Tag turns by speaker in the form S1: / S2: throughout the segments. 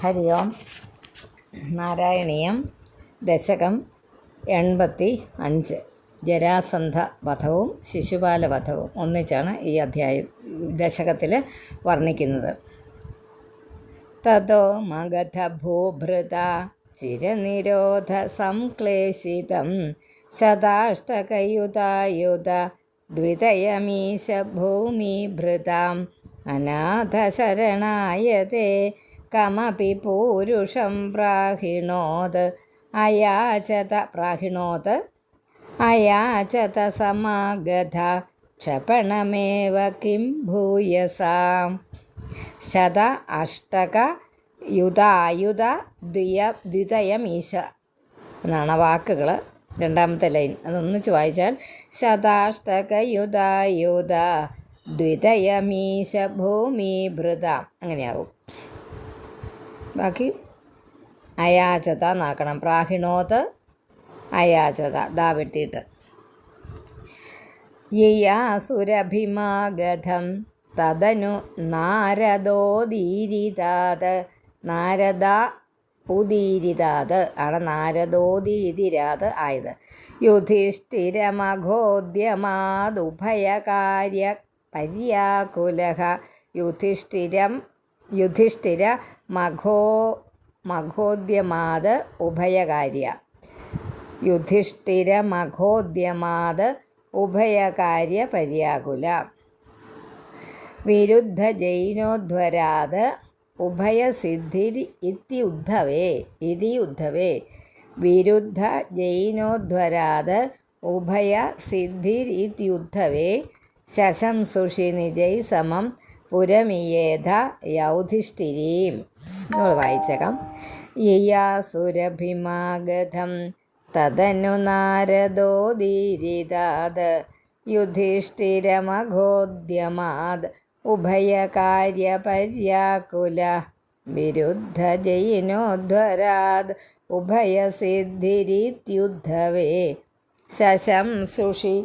S1: ഹരി ഓം. നാരായണീയം ദശകം 85 ജരാസന്ധ വധവും ശിശുപാല വധവും ഒന്നിച്ചാണ് ഈ ദശകത്തിൽ വർണ്ണിക്കുന്നത്. തതോ മഗധ ഭൂഭൃത ചിരനിരോധ സംക്ലേശിതം ശതാഷ്ടകയുതായുധ ദ്വിതയമീശ ഭൂമിഭൃതാം അനാഥശരണായതേ കമപി പൂരുഷം പ്രാഹിണോത് അയാചത സമാഗത ക്ഷപണമേവ കിം ഭൂയസാം. ശത അഷ്ടക യുധായുധ ദ്വിതയമീശ എന്നാണ് വാക്കുകൾ. രണ്ടാമത്തെ ലൈൻ അതൊന്നിച്ച് വായിച്ചാൽ ശതാഷ്ടക യുധായുധ ദ്വിതയമീശ ഭൂമിഭൃത അങ്ങനെയാകും. ബാക്കി അയാചത എന്നാക്കണം. പ്രാഹിണോത് അയാചത ദാ വെട്ടിയിട്ട്. യയാസുരഭിമാഗധം തദനു നാരദോദീരിതാത് നാരദ ഉദീരിതാത് ആണ് നാരദോദീരിരാത് ആയത്. യുധിഷ്ഠിരമഘോദ്യമാദുഭയകാര്യ പര്യാകുലഃ യുധിഷ്ഠിര മഘോദ്യമാത് ഉഭയകാര്യ യുധിഷ്ഠിരമഘോദ്യമാത് ഉഭയകാര്യ പര്യാകുല. വിരുദ്ധ ജൈനോധ്വരാത് ഉഭയസിദ്ധിർ ഇതി വിരുദ്ധ ജൈനോധ്വരാത് ഉഭയസിദ്ധിർ ഇത്യുദ്ധവേ ശശംസുഷി നിജൈ സമം പുരമിയേധ യൗധിഷ്ഠിരീം. നമ്മൾ വായിച്ചേക്കാം. യയാസുരഭിമാഗധം തദനു നാരദോദീരിതാത് യുധിഷ്ഠിരമഘോദ്യമാത് ഉഭയകാര്യ പര്യാകുല. വിരുദ്ധ ജൈനോധ്വരാത് ഉഭയസിദ്ധിരിത്യുദ്ധവേ ശശംസുഷി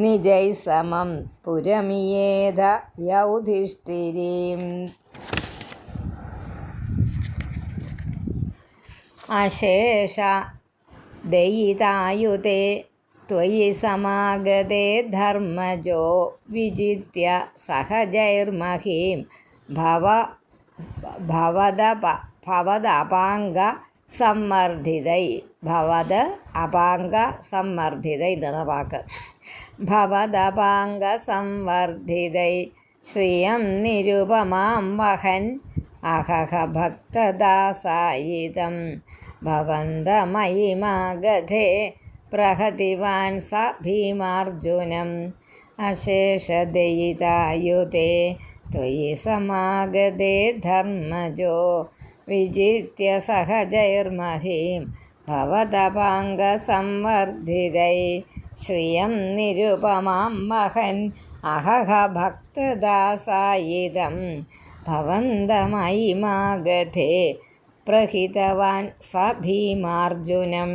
S1: നിജൈ സമം പുരമിയേധ യൗധിഷ്ഠിരീം. അശേഷ ദയിതായുതേ ത്വയി സമാഗതേ ധർമ്മജോ വിജിത്യ സഹജൈർമഹീം ഭവദപാംഗ സമ്മർദ്ദിതൈ. ഭവദ അപാംഗ സമ്മർദ്ദിതൈ ഇതാണ് വാക്ക്. ഭവദപാംഗ സംവർദ്ധിതൈ ശ്രിയം നിരുപമാം വഹൻ അഹഹ ഭക്തദാസായിതം ഭവന്തമയിമാഗധേ പ്രഹതിവാൻ സ ഭീമാർജുനം. അശേഷദയിതായുതേ ത്വയി സമാഗതേ ധർമ്മജോ വിജിത്യ സഹജൈർമഹീം ഭവദപാംഗ സംവർദ്ധിതൈ ശ്രിയം നിരുപമാം വഹൻ അഹഹ ഭക്തദാസായിതം ഭവന്തമയിമാഗധേ പ്രഹിതവാൻ സ ഭീമാർജുനം.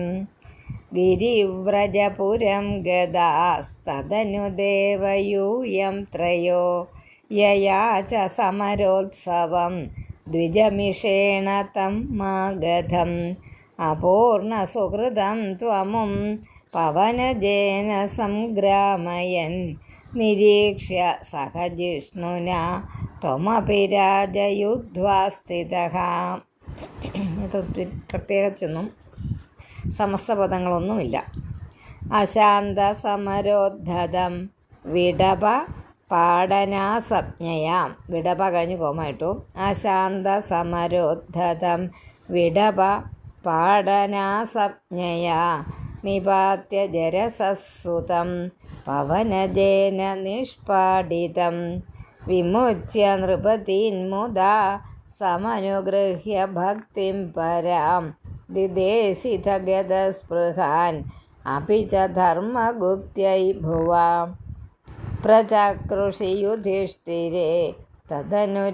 S1: ഗിരിവ്രജപുരം ഗദാസ്തദനു ദേവയൂയം ത്രയോ യയാച സമരോത്സവം ദ്വിജമിഷേണ തം മാഗധം. അപൂർണസുഹൃദം ത്വമും പവനജേന സംഗ്രാമയൻ നിരീക്ഷ്യ സഹജിഷ്ണുനാ ത്വമപി രാജയുദ്ധ്വാ സ്ഥിതഃ. ഇത് പ്രത്യേകിച്ചൊന്നും സമസ്ത പദങ്ങളൊന്നുമില്ല. അശാന്ത സമരോദ്ധതം വിടപ പാടനാസജ്ഞയാം. വിടപ കഴിഞ്ഞ് കോമായിട്ടു. അശാന്ത സമരോദ്ധതം വിടപ പാടനാസജ്ഞയാ നിപാത്യ ജരസസുതം പവനജേന നിഷ്പാടിതം. വിമുച്യ നൃപതീന്മുദാ സമനുഗൃഹ്യ ഭക്തിം പരാം ദിദേശിതഗതസ്പൃഹാൻ അപി ച ധർമ്മഗുപ്ത്യൈ ഭുവാ. പ്രചക്രുഷി യുധിഷ്ഠിരേ തദനുരാജസൂയാധ്വരം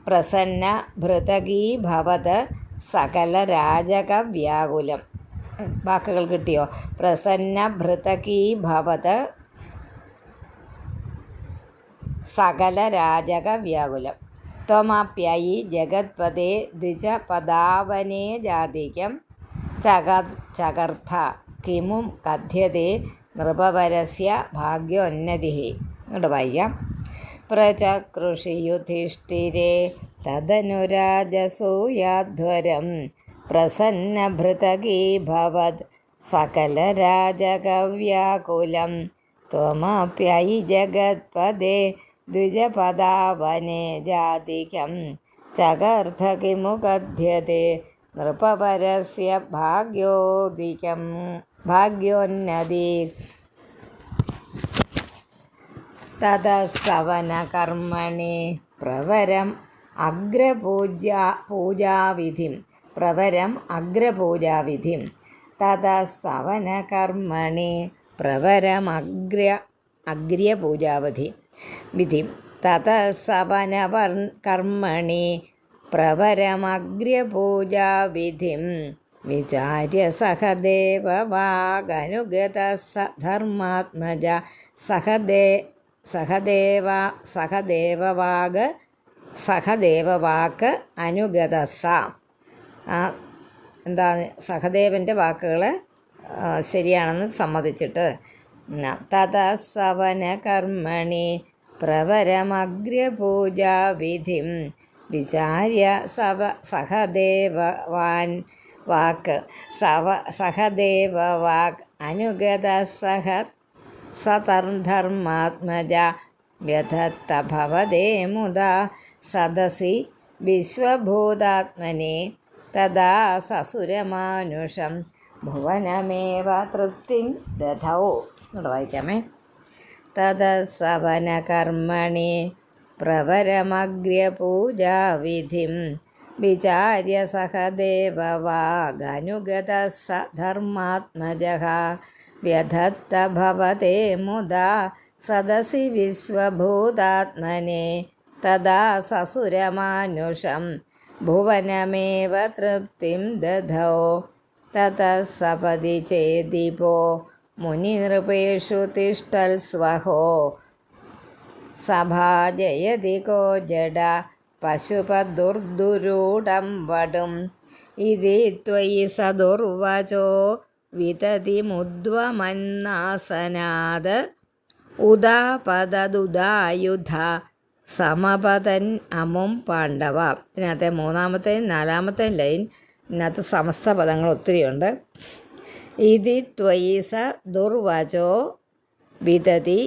S1: പ്രസന്നഭൃതകീഭവത് സകലരാജകവ്യാകുലം. വാക്കുകൾ കിട്ടിയോ? പ്രസന്ന ഭൃതകീ ഭവത് സകല രാജക വ്യാകുലം ത്വമപ്യയി ജഗത്പദേ ദ്വിജപദാവനേ ജാതികം ചകർഥ കിമും കഥ്യത്തെ നൃപവരസ്യ ഭാഗ്യോന്നതി. ഇങ്ങോട്ട് വായിക്കാം. പ്രചകൃഷി യുധിഷ്ഠിരേ തദനുരാജസൂയാധ്വരം പ്രസന്നഭൃതകീ ഭവത് സകലരാജകവ്യാകുലം ത്വമപ്യയി ജഗത്പദേ ദ്വിജപദാവനേ ജാതികം ചകർഥ കിമു കഥ്യത്തെ നൃപവരസ്യ ഭാഗ്യോന്നതി. തതസവനകർമ്മണി പ്രവരം അഗ്രപൂജാവിധിം തതസവനകർമ്മണി വിധിം തതസവനകർമ്മണി പ്രവരമഗ്രപൂജാവിധിം വിചാര്യ സഹദേവവാഗനുഗത ധർമാത്മജ സഹദേവവാക്ക് അനുഗതസ. എന്താണ് സഹദേവൻ്റെ വാക്കുകൾ ശരിയാണെന്ന് സമ്മതിച്ചിട്ട് തതസവനകർമ്മണി പ്രവരമഗ്രപൂജാവിധിം വിചാര്യ സഹദേവവാക് അനുഗത സതർധർമാത്മജ വ്യഥത്ത ഭവതേ മുദാ സദസി വിശ്വഭൂതാത്മനെ തദാ സസുരമാനുഷം ഭുവനമേവ തൃപ്തിം ദധൗ. ഇവിടെ വായിക്കാമേ. തദസവനകർമ്മണി പ്രവരമഗ്രപൂജാവിധിം വിചാര്യ സഹദേവവാഗനുഗത ധർമാത്മജഃ വ്യഥത്ത ഭവതേ മുദാ സദസി വിശ്വഭൂതാത്മനെ തദാ സസുരമാനുഷം ഭുവനമേവ തൃപ്തിം ദധൗ. തതഃ സപദി ചേദിപോ മുനിനൃപേഷു തിഷ്ടൽ സ്വഹോ സഭാജയതി കോ ജഡ പശുപദുർദുരൂഢം വടും ഇതി ത്വയി സദുർവചോ വിതതിമുദ്വമന്നാസനാത് ഉദാപദുദായുധ സമപതൻ അമും പാണ്ഡവ. ഇതിനകത്തെ മൂന്നാമത്തെയും നാലാമത്തെയും ലൈൻ ഇതിനകത്ത് സമസ്ത പദങ്ങൾ ഒത്തിരിയുണ്ട്. ഇതി ത്വയി സ ദുർവചോ വിതതി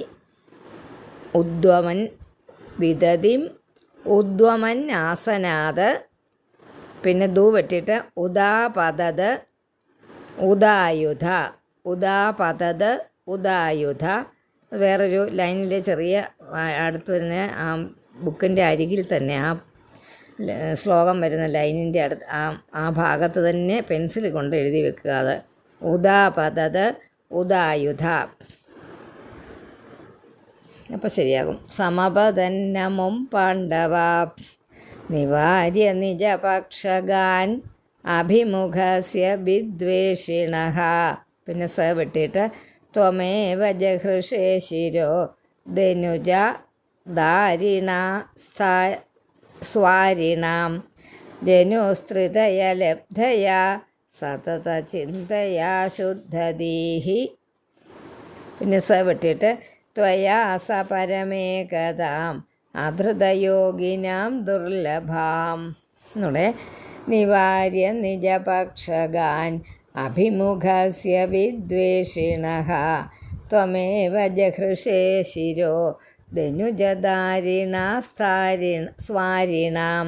S1: ഉദ്വമൻ ആസനാത്, പിന്നെ ദൂ വെട്ടിയിട്ട് ഉദാപതത് ഉദായുധ. വേറൊരു ലൈനിലെ ചെറിയ അടുത്ത് തന്നെ ആ ബുക്കിൻ്റെ അരികിൽ തന്നെ ആ ശ്ലോകം വരുന്ന ലൈനിൻ്റെ അടുത്ത് ആ ഭാഗത്ത് തന്നെ പെൻസിൽ കൊണ്ട് എഴുതി വെക്കുക. അത് ഉദാപതത് ഉദായുധ. അപ്പോൾ ശരിയാകും. സമപതന്നമും പാണ്ഡവ നിവാര്യ നിജപക്ഷഗാൻ അഭിമുഖസ്യ വിദ്വേഷിണഃ. പിന്നെ സ വെട്ടിയിട്ട് ത്വമേവ ജഹൃഷേ ശിരോ ധനുജ ദാരിണ സ്വാരിണാം ജനുസ്ത്രിതയ ലബ്ധയാ സതത ചിന്തയാ ശുദ്ധദീഹി. പിന്നെ സ വെട്ടിയിട്ട് ത്വയാ സ പരമേകതാം അധൃതയോഗിനാം ദുർലഭാം. എന്നുടെ നിവാര്യ നിജപക്ഷഗാൻ അഭിമുഖസ്യ വിദ്വേഷിണഃ ത്വമേവ ജഹൃഷേ ശിരോ ധനുജദാരിണ സ്വാരിണാം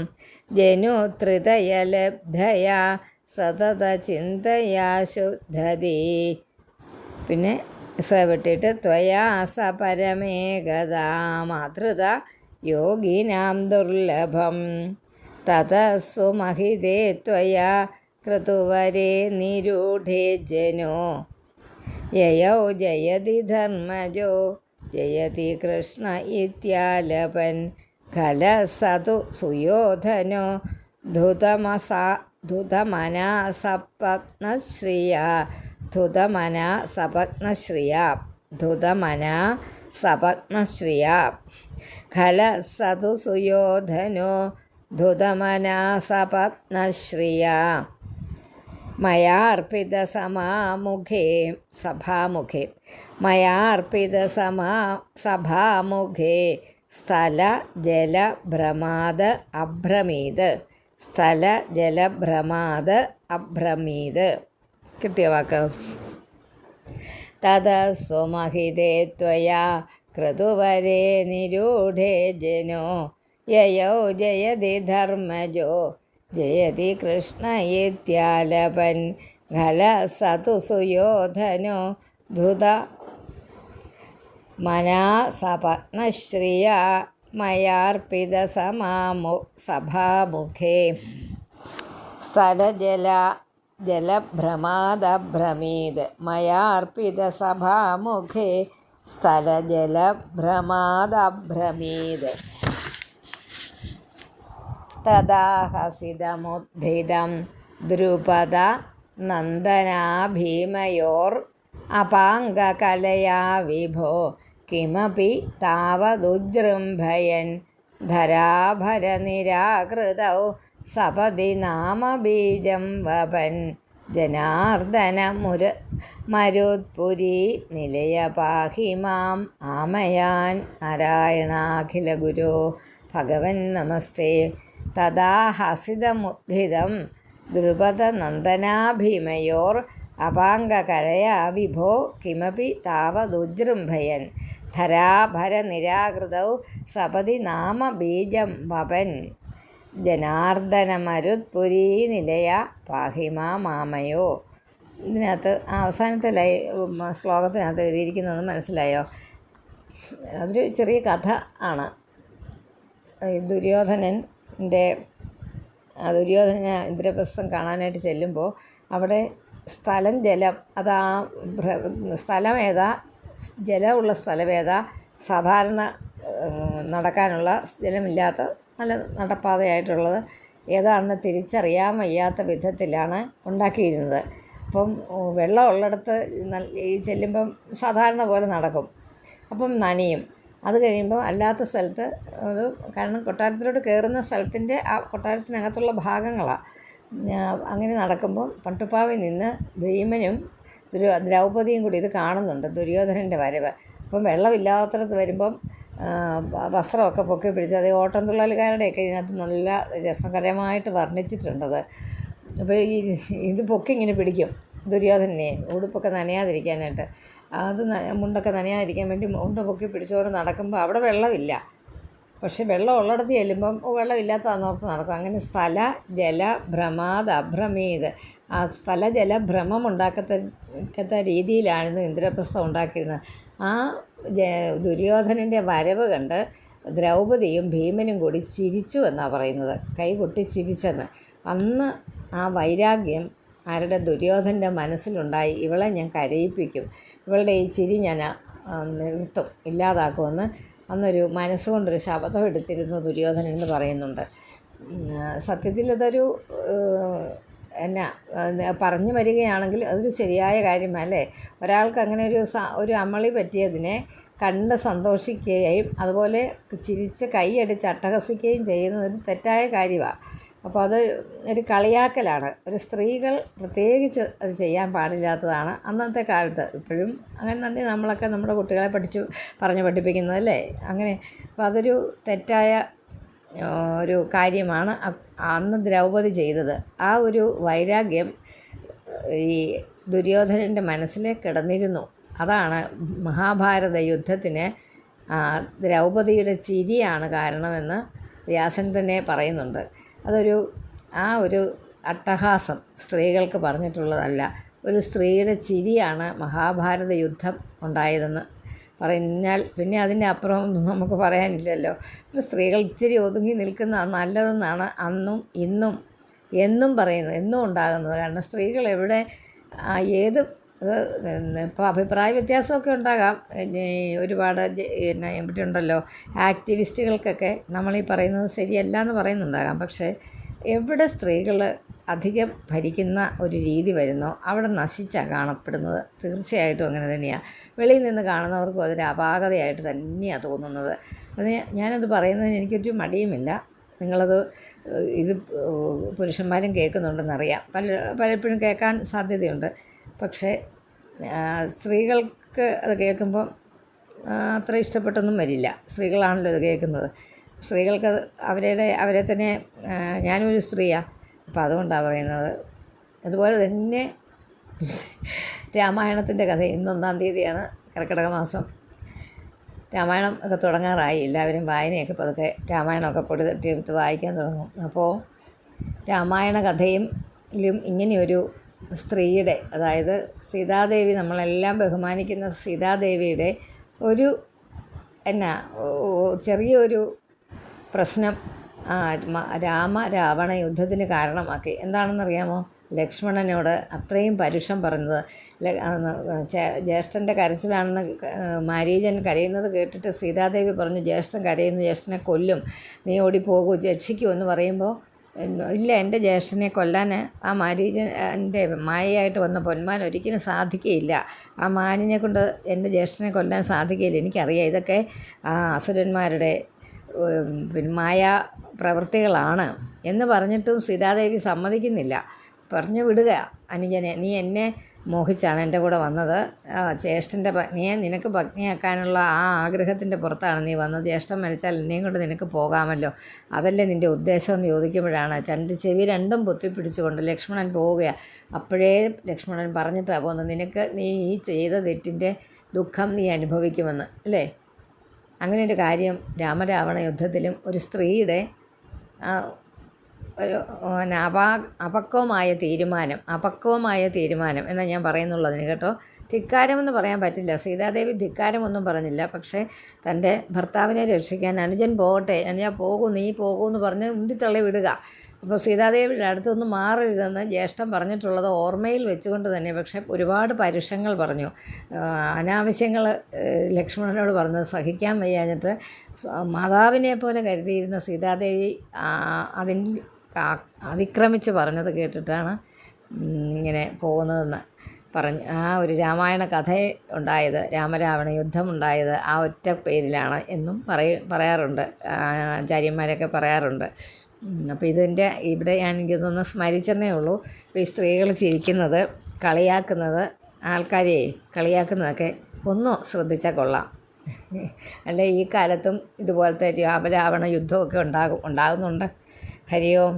S1: ജനുത്രിതയ ലബ്ധയാ സതത ചിന്തയാ ശുദ്ധതി. പിന്നെ സ വിട്ടിട്ട് ത്വയാ സ പരമേകതാമാധൃത യോഗിനാം ദുർലഭം തതസ്സു മഹിതേ ത്വയാ ക്രതുവരേ നിരൂഢേ ജനോ യയൗ ജയതി ധർമ്മജോ ജയതി കൃഷ്ണ ഇത്യാലപൻ ഖലസതു സുയോധനോ ധുതമനാസപത്നശ്രിയ ധുതമന സപത്നശ്രിയാ ധുതമന സപത്നശ്രിയാ ഖലസതു സുയോധനോ ധുതമന സപത്നശ്രിയാ മയാർപ്പിതസമാമുഖേ സഭാമുഖേ സഭാമുഖേ സ്ഥലജലഭ്രമാദ അഭ്രമീത് സ്ഥലജലഭ്രമാദ അഭ്രമീത്. കിട്ടിയ വാക്ക്? തദസ്വമഹിതേ ത്വയാ ക്രതുവരേ നിരൂഢേ ജനോ യയൗ ജയതി ധർമ്മജോ ജയതി കൃഷ്ണ ഇത്യാലപൻ ഖലസതു സുയോധനോ ധുത മനാസപത്നശ്രിയാ സഭാമുഖേ സ്ഥലജലഭ്രമാദഭ്രമീത് സഭാമുഖേ സ്ഥലജലഭ്രമാദഭ്രമീത്. തദാഹസിതമുദ്ധിതം ദ്രുപദ നന്ദനാ ഭീമയോർ അപാംഗകലയാ വിഭോ കിമപി താവദുജൃംഭയൻ ധരാഭരനിരാകൃതൗ സപദി നാമബീജം വപൻ ജനാർദ്ദന മരുത്പുരീ നിലയ പാഹി മാം ആമയാൻ നാരായണാഖില ഗുരോ ഭഗവൻ നമസ്തേ. തഥാ ഹസിതമുദ്ധിതം ദ്രുപദനന്ദനാ ഭീമയോർ അപാംഗകലയാ വിഭോ കിമപി താവദുജൃംഭയൻ ധരാഭരനിരാകൃതൗ സപദി നാമബീജം വപൻ ജനാർദ്ദനമരുത്പുരീ നിലയ പാഹിമാ മാമയോ. ഇതിനകത്ത് അവസാനത്തെ ശ്ലോകത്തിനകത്ത് എഴുതിയിരിക്കുന്നതെന്ന് മനസ്സിലായോ? അതൊരു ചെറിയ കഥ ആണ്. ദുര്യോധനൻ ഇന്ദ്രപ്രസ്ഥം കാണാനായിട്ട് ചെല്ലുമ്പോൾ അവിടെ സ്ഥലം ജലം അതാ സ്ഥലം ഏതാ, ജലമുള്ള സ്ഥലമേതാ, സാധാരണ നടക്കാനുള്ള ജലമില്ലാത്ത നല്ല നടപ്പാതയായിട്ടുള്ളത് ഏതാണെന്ന് തിരിച്ചറിയാൻ വയ്യാത്ത വിധത്തിലാണ് ഉണ്ടാക്കിയിരുന്നത്. അപ്പം വെള്ളം ഉള്ളിടത്ത് ഈ ചെല്ലുമ്പം സാധാരണ പോലെ നടക്കും, അപ്പം നനയും. അത് കഴിയുമ്പോൾ അല്ലാത്ത സ്ഥലത്ത് അത് കാരണം കൊട്ടാരത്തിലോട്ട് കയറുന്ന സ്ഥലത്തിൻ്റെ ആ കൊട്ടാരത്തിനകത്തുള്ള ഭാഗങ്ങളാണ്. അങ്ങനെ നടക്കുമ്പോൾ പട്ടുപ്പാവിൽ നിന്ന് ഭീമനും ദ്രൗപദിയും കൂടി ഇത് കാണുന്നുണ്ട്, ദുര്യോധനൻ്റെ വരവ്. അപ്പം വെള്ളമില്ലാത്തടത്ത് വരുമ്പം വസ്ത്രമൊക്കെ പൊക്കി പിടിച്ച് അത് ഓട്ടംതുള്ളലുകാരുടെയൊക്കെ ഇതിനകത്ത് നല്ല രസകരമായിട്ട് വർണ്ണിച്ചിട്ടുണ്ടത്. അപ്പോൾ ഇത് പൊക്കി ഇങ്ങനെ പിടിക്കും ദുര്യോധനെ, ഉടുപ്പൊക്കെ നനയാതിരിക്കാനായിട്ട്. അത് മുണ്ടൊക്കെ നനയാതിരിക്കാൻ വേണ്ടി മുണ്ട് പൊക്കി പിടിച്ചുകൊണ്ട് നടക്കുമ്പോൾ അവിടെ വെള്ളമില്ല, പക്ഷെ വെള്ളം ഉള്ളിടത്ത് ചെല്ലുമ്പം വെള്ളമില്ലാത്തതാണെന്നോർത്ത് നടക്കും. അങ്ങനെ സ്ഥല ജല ഭ്രമാദ അഭ്രമീത്, ആ സ്ഥല ജല ഭ്രമം ഉണ്ടാക്കത്ത രീതിയിലായിരുന്നു ഇന്ദ്രപ്രസ്ഥം ഉണ്ടാക്കിയിരുന്നത്. ആ ദുര്യോധനൻ്റെ വരവ് കണ്ട് ദ്രൗപദിയും ഭീമനും കൂടി ചിരിച്ചു എന്നാണ് പറയുന്നത്, കൈകൊട്ടി ചിരിച്ചെന്ന്. അന്ന് ആ വൈരാഗ്യം ആരുടെ ദുര്യോധനൻ്റെ മനസ്സിലുണ്ടായി, ഇവളെ ഞാൻ കരയിപ്പിക്കും, ഇവളുടെ ഈ ചിരി ഞാൻ നിർത്തും, ഇല്ലാതാക്കുമെന്ന് അന്നൊരു മനസ്സുകൊണ്ടൊരു ശപഥം എടുത്തിരുന്നു ദുര്യോധനൻ എന്ന് പറയുന്നുണ്ട്. സത്യത്തിൽ അതൊരു പറഞ്ഞു വരികയാണെങ്കിൽ അതൊരു ശരിയായ കാര്യമല്ലേ. ഒരാൾക്ക് അങ്ങനെ ഒരു അമളി പറ്റിയതിനെ കണ്ട് സന്തോഷിക്കുകയും അതുപോലെ ചിരിച്ച് കൈയടിച്ച് അട്ടഹസിക്കുകയും ചെയ്യുന്നത് ഒരു തെറ്റായ കാര്യമാണ്. അപ്പോൾ അത് ഒരു കളിയാക്കലാണ്. ഒരു സ്ത്രീകൾ പ്രത്യേകിച്ച് അത് ചെയ്യാൻ പാടില്ലാത്തതാണ് അന്നത്തെ കാലത്ത്. ഇപ്പോഴും അങ്ങനെ തന്നെ നമ്മളൊക്കെ നമ്മുടെ കുട്ടികളെ പറഞ്ഞ് പഠിപ്പിക്കുന്നതല്ലേ അങ്ങനെ. അപ്പോൾ അതൊരു തെറ്റായ ഒരു കാര്യമാണ് അന്ന് ദ്രൗപദി ചെയ്തത്. ആ ഒരു വൈരാഗ്യം ഈ ദുര്യോധനൻ്റെ മനസ്സിൽ കിടന്നിരുന്നു. അതാണ് മഹാഭാരത യുദ്ധത്തിന് ദ്രൗപദിയുടെ ചിരിയാണ് കാരണമെന്ന് വ്യാസൻ തന്നെ പറയുന്നുണ്ട്. ആ ഒരു അട്ടഹാസം സ്ത്രീകൾക്ക് പറഞ്ഞിട്ടുള്ളതല്ല, ഒരു സ്ത്രീയുടെ ചിരിയാണ് മഹാഭാരത യുദ്ധം ഉണ്ടായതെന്ന് പറഞ്ഞാൽ പിന്നെ അതിൻ്റെ അപ്പുറം ഒന്നും നമുക്ക് പറയാനില്ലല്ലോ. ഒരു സ്ത്രീകൾ ഇച്ചിരി ഒതുങ്ങി നിൽക്കുന്നത് നല്ലതെന്നാണ് അന്നും ഇന്നും എന്നും പറയുന്നത്, എന്നും ഉണ്ടാകുന്നത്. കാരണം സ്ത്രീകൾ എവിടെ ഏത് ഇപ്പോൾ അഭിപ്രായ വ്യത്യാസമൊക്കെ ഉണ്ടാകാം, ഒരുപാട് ഇവിടെ ഉണ്ടല്ലോ ആക്ടിവിസ്റ്റുകൾക്കൊക്കെ നമ്മളീ പറയുന്നത് ശരിയല്ല എന്ന് പറയുന്നുണ്ടാകാം. പക്ഷേ എവിടെ സ്ത്രീകൾ അധികം ഭരിക്കുന്ന ഒരു രീതി വരുന്നോ അവിടെ നശിച്ചാണ് കാണപ്പെടുന്നത്. തീർച്ചയായിട്ടും അങ്ങനെ തന്നെയാണ്. വെളിയിൽ നിന്ന് കാണുന്നവർക്കും അതൊരു അപാകതയായിട്ട് തന്നെയാണ് തോന്നുന്നത്. അത് ഞാനത് പറയുന്നതിന് എനിക്കൊരു മടിയുമില്ല. നിങ്ങളത് ഇത് പുരുഷന്മാരും കേൾക്കുന്നുണ്ടെന്നറിയാം, പലപ്പോഴും കേൾക്കാൻ സാധ്യതയുണ്ട്. പക്ഷേ സ്ത്രീകൾക്ക് അത് കേൾക്കുമ്പം അത്ര ഇഷ്ടപ്പെട്ടൊന്നും വരില്ല. സ്ത്രീകളാണല്ലോ ഇത് കേൾക്കുന്നത്. സ്ത്രീകൾക്ക് അവരെ തന്നെ ഞാനൊരു സ്ത്രീയാണ്, അപ്പം അതുകൊണ്ടാണ് പറയുന്നത്. അതുപോലെ തന്നെ രാമായണത്തിൻ്റെ കഥ ഇന്ന് 1-ാം തീയതിയാണ്, കർക്കിടക മാസം. രാമായണം ഒക്കെ തുടങ്ങാറായി. എല്ലാവരും വായനയൊക്കെ പതുക്കെ രാമായണമൊക്കെ പൊടി തട്ടിയെടുത്ത് വായിക്കാൻ തുടങ്ങും. അപ്പോൾ രാമായണ കഥയിലും ഇങ്ങനെയൊരു സ്ത്രീയുടെ, അതായത് സീതാദേവി, നമ്മളെല്ലാം ബഹുമാനിക്കുന്ന സീതാദേവിയുടെ ഒരു ചെറിയൊരു പ്രശ്നം രാവണ യുദ്ധത്തിന് കാരണമാക്കി. എന്താണെന്നറിയാമോ? ലക്ഷ്മണനോട് അത്രയും പരുഷം പറഞ്ഞത്. ജ്യേഷ്ഠൻ്റെ കരച്ചിലാണെന്ന് മാരീചൻ കരയുന്നത് കേട്ടിട്ട് സീതാദേവി പറഞ്ഞു, ജ്യേഷ്ഠൻ കരയുന്നു, ജ്യേഷ്ഠനെ കൊല്ലും, നീ ഓടിപ്പോകൂ, രക്ഷിക്കൂ എന്ന് പറയുമ്പോൾ, ഇല്ല, എൻ്റെ ജ്യേഷ്ഠനെ കൊല്ലാൻ ആ മാരീചൻ്റെ മായയായിട്ട് വന്ന പൊന്മാൻ ഒരിക്കലും സാധിക്കുകയില്ല. ആ മാനിനെ കൊണ്ട് എൻ്റെ ജ്യേഷ്ഠനെ കൊല്ലാൻ സാധിക്കുകയില്ല. എനിക്കറിയാം, ഇതൊക്കെ ആ അസുരന്മാരുടെ മായാ പ്രവൃത്തികളാണ് എന്ന് പറഞ്ഞിട്ടും സീതാദേവി സമ്മതിക്കുന്നില്ല. പറഞ്ഞു വിടുക, അനുജനെ, നീ എന്നെ മോഹിച്ചാണ് എൻ്റെ കൂടെ വന്നത്. ജ്യേഷ്ഠൻ്റെ പത്നിയെ നിനക്ക് പത്നിയാക്കാനുള്ള ആ ആഗ്രഹത്തിൻ്റെ പുറത്താണ് നീ വന്നത്. ജ്യേഷ്ഠൻ മരിച്ചാൽ എന്നെയും കൊണ്ട് നിനക്ക് പോകാമല്ലോ, അതല്ലേ നിൻ്റെ ഉദ്ദേശം എന്ന് ചോദിക്കുമ്പോഴാണ് ചെവി രണ്ടും പൊത്തിപ്പിടിച്ചുകൊണ്ട് ലക്ഷ്മണൻ പോവുകയാണ്. അപ്പോഴേ ലക്ഷ്മണൻ പറഞ്ഞിട്ടാണ് പോകുന്നത്, നീ ഈ ചെയ്ത തെറ്റിൻ്റെ ദുഃഖം നീ അനുഭവിക്കുമെന്ന്, അല്ലേ? അങ്ങനെ ഒരു കാര്യം രാമരാവണ യുദ്ധത്തിലും ഒരു സ്ത്രീയുടെ ഒരു അപക്വമായ തീരുമാനം എന്നാൽ ഞാൻ പറയുന്നുള്ളതിന് കേട്ടോ. ധിക്കാരമെന്ന് പറയാൻ പറ്റില്ല. സീതാദേവി ധിക്കാരമൊന്നും പറഞ്ഞില്ല. പക്ഷേ തൻ്റെ ഭർത്താവിനെ രക്ഷിക്കാൻ അനുജൻ പോകട്ടെ, അനുജൻ പോകൂ, നീ പോകൂ എന്ന് പറഞ്ഞ് ഉന്തിത്തള്ളി വിടുക. അപ്പോൾ സീതാദേവിയുടെ അടുത്തൊന്നും മാറരുതെന്ന് ജ്യേഷ്ഠൻ പറഞ്ഞിട്ടുള്ളത് ഓർമ്മയിൽ വെച്ചുകൊണ്ട് തന്നെ, പക്ഷേ ഒരുപാട് പരുഷങ്ങൾ പറഞ്ഞു, അനാവശ്യങ്ങൾ ലക്ഷ്മണനോട് പറഞ്ഞത് സഹിക്കാൻ വയ്യാഞ്ഞിട്ട് മാതാവിനെ പോലെ കരുതിയിരുന്ന സീതാദേവി അതിൽ അതിക്രമിച്ച് പറഞ്ഞത് കേട്ടിട്ടാണ് ഇങ്ങനെ പോകുന്നതെന്ന് പറഞ്ഞ് ആ ഒരു രാമായണ കഥ ഉണ്ടായത്, രാമരാവണ യുദ്ധം ഉണ്ടായത് ആ ഒറ്റ പേരിലാണ് എന്നും പറയാറുണ്ട്, ആചാര്യന്മാരൊക്കെ പറയാറുണ്ട്. അപ്പോൾ ഇവിടെ ഞാൻ എനിക്കൊന്ന് സ്മരിച്ചെന്നേ ഉള്ളൂ. ഇപ്പോൾ ഈ സ്ത്രീകൾ ചിരിക്കുന്നത്, കളിയാക്കുന്നത്, ആൾക്കാരെ കളിയാക്കുന്നതൊക്കെ ഒന്ന് ശ്രദ്ധിച്ചാൽ കൊള്ളാം. അല്ല, ഈ കാലത്തും ഇതുപോലത്തെ രാമരാവണ യുദ്ധമൊക്കെ ഉണ്ടാകുന്നുണ്ട്. ഹരി ഓം.